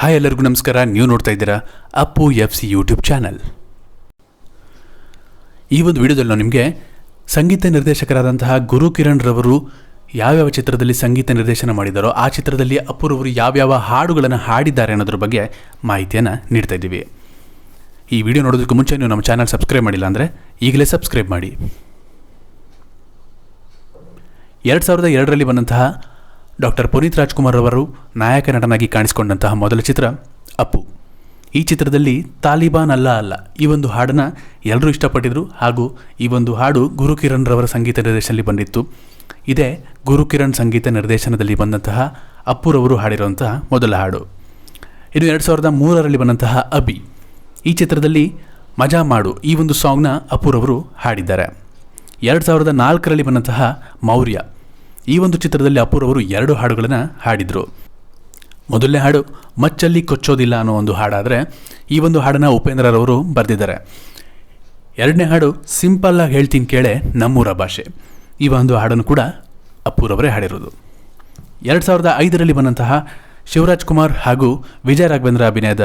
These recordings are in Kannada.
ಹಾಯ್ ಎಲ್ಲರಿಗೂ ನಮಸ್ಕಾರ. ನೀವು ನೋಡ್ತಾ ಇದ್ದೀರಾ ಅಪ್ಪು FC ಯೂಟ್ಯೂಬ್ ಚಾನಲ್. ಈ ಒಂದು ವಿಡಿಯೋದಲ್ಲಿ ನಾವು ನಿಮಗೆ ಸಂಗೀತ ನಿರ್ದೇಶಕರಾದಂತಹ ಗುರುಕಿರಣ್ ರವರು ಯಾವ್ಯಾವ ಚಿತ್ರದಲ್ಲಿ ಸಂಗೀತ ನಿರ್ದೇಶನ ಮಾಡಿದಾರೋ ಆ ಚಿತ್ರದಲ್ಲಿ ಅಪ್ಪುರವರು ಯಾವ್ಯಾವ ಹಾಡುಗಳನ್ನು ಹಾಡಿದ್ದಾರೆ ಅನ್ನೋದ್ರ ಬಗ್ಗೆ ಮಾಹಿತಿಯನ್ನು ನೀಡ್ತಾ ಇದ್ದೀವಿ. ಈ ವಿಡಿಯೋ ನೋಡೋದಕ್ಕೂ ಮುಂಚೆ ನೀವು ನಮ್ಮ ಚಾನಲ್ ಸಬ್ಸ್ಕ್ರೈಬ್ ಮಾಡಿಲ್ಲ ಅಂದರೆ ಈಗಲೇ ಸಬ್ಸ್ಕ್ರೈಬ್ ಮಾಡಿ. 2002ರಲ್ಲಿ ಬಂದಂತಹ ಡಾಕ್ಟರ್ ಪುನೀತ್ ರಾಜ್ಕುಮಾರ್ ಅವರು ನಾಯಕ ನಟನಾಗಿ ಕಾಣಿಸಿಕೊಂಡಂತಹ ಮೊದಲ ಚಿತ್ರ ಅಪ್ಪು. ಈ ಚಿತ್ರದಲ್ಲಿ ತಾಲಿಬಾನ್ ಅಲ್ಲ ಅಲ್ಲ ಈ ಒಂದು ಹಾಡನ್ನು ಎಲ್ಲರೂ ಇಷ್ಟಪಟ್ಟಿದ್ರು ಹಾಗೂ ಈ ಒಂದು ಹಾಡು ಗುರುಕಿರಣ್ ರವರ ಸಂಗೀತ ನಿರ್ದೇಶನದಲ್ಲಿ ಬಂದಿತ್ತು. ಇದೇ ಗುರುಕಿರಣ್ ಸಂಗೀತ ನಿರ್ದೇಶನದಲ್ಲಿ ಬಂದಂತಹ ಅಪ್ಪುರವರು ಹಾಡಿರುವಂತಹ ಮೊದಲ ಹಾಡು. ಇನ್ನು 2003ರಲ್ಲಿ ಬಂದಂತಹ ಅಭಿ. ಈ ಚಿತ್ರದಲ್ಲಿ ಮಜಾ ಮಾಡು ಈ ಒಂದು ಸಾಂಗ್ನ ಅಪ್ಪುರವರು ಹಾಡಿದ್ದಾರೆ. 2004ರಲ್ಲಿ ಬಂದಂತಹ ಮೌರ್ಯ. ಈ ಒಂದು ಚಿತ್ರದಲ್ಲಿ ಅಪ್ಪುರವರು 2 ಹಾಡುಗಳನ್ನು ಹಾಡಿದರು. ಮೊದಲನೇ ಹಾಡು ಮಚ್ಚಲ್ಲಿ ಕೊಚ್ಚೋದಿಲ್ಲ ಅನ್ನೋ ಒಂದು ಹಾಡಾದರೆ ಈ ಒಂದು ಹಾಡನ್ನು ಉಪೇಂದ್ರರವರು ಬರೆದಿದ್ದಾರೆ. ಎರಡನೇ ಹಾಡು ಸಿಂಪಲ್ಲಾಗಿ ಹೇಳ್ತೀನಿ ಕೇಳೆ ನಮ್ಮೂರ ಭಾಷೆ. ಈ ಒಂದು ಹಾಡನ್ನು ಕೂಡ ಅಪ್ಪುರವರೇ ಹಾಡಿರೋದು. 2005ರಲ್ಲಿ ಬಂದಂತಹ ಶಿವರಾಜ್ ಕುಮಾರ್ ಹಾಗೂ ವಿಜಯ ರಾಘವೇಂದ್ರ ಅಭಿನಯದ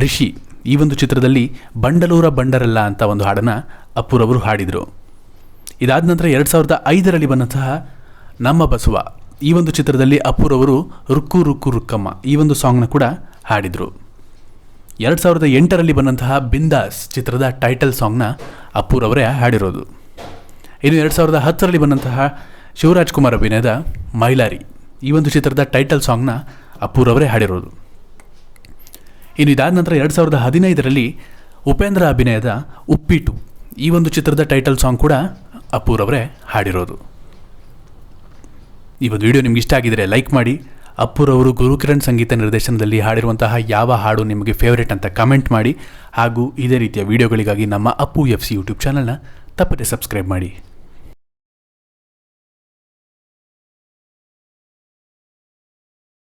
ರಿಷಿ. ಈ ಒಂದು ಚಿತ್ರದಲ್ಲಿ ಬಂಡಲೂರ ಬಂಡರಲ್ಲ ಅಂತ ಒಂದು ಹಾಡನ್ನು ಅಪ್ಪುರವರು ಹಾಡಿದರು. ಇದಾದ ನಂತರ 2005ರಲ್ಲಿ ಬಂದಂತಹ ನಮ್ಮ ಬಸವ. ಈ ಒಂದು ಚಿತ್ರದಲ್ಲಿ ಅಪ್ಪುರವರು ರುಕ್ಕು ರುಕ್ಕು ರುಕ್ಕಮ್ಮ ಈ ಒಂದು ಸಾಂಗ್ನ ಕೂಡ ಹಾಡಿದರು. 2008ರಲ್ಲಿ ಬಂದಂತಹ ಬಿಂದಾಸ್ ಚಿತ್ರದ ಟೈಟಲ್ ಸಾಂಗ್ನ ಅಪ್ಪುರವರೇ ಹಾಡಿರೋದು. ಇನ್ನು 2010ರಲ್ಲಿ ಬಂದಂತಹ ಶಿವರಾಜ್ ಕುಮಾರ್ ಅಭಿನಯದ ಮೈಲಾರಿ. ಈ ಒಂದು ಚಿತ್ರದ ಟೈಟಲ್ ಸಾಂಗ್ನ ಅಪ್ಪುರವರೇ ಹಾಡಿರೋದು. ಇನ್ನು ಇದಾದ ನಂತರ 2015ರಲ್ಲಿ ಉಪೇಂದ್ರ ಅಭಿನಯದ ಉಪ್ಪಿಟ್ಟು. ಈ ಒಂದು ಚಿತ್ರದ ಟೈಟಲ್ ಸಾಂಗ್ ಕೂಡ ಅಪ್ಪುರವರೇ ಹಾಡಿರೋದು. ಈ ಒಂದು ವಿಡಿಯೋ ನಿಮ್ಗೆ ಇಷ್ಟ ಆಗಿದರೆ ಲೈಕ್ ಮಾಡಿ. ಅಪ್ಪುರವರು ಗುರುಕಿರಣ್ ಸಂಗೀತ ನಿರ್ದೇಶನದಲ್ಲಿ ಹಾಡಿರುವಂತಹ ಯಾವ ಹಾಡು ನಿಮಗೆ ಫೇವರೇಟ್ ಅಂತ ಕಮೆಂಟ್ ಮಾಡಿ. ಹಾಗೂ ಇದೇ ರೀತಿಯ ವಿಡಿಯೋಗಳಿಗಾಗಿ ನಮ್ಮ ಅಪ್ಪು FC ಯೂಟ್ಯೂಬ್ ಚಾನಲ್ನ ತಪ್ಪದೆ ಸಬ್ಸ್ಕ್ರೈಬ್ ಮಾಡಿ.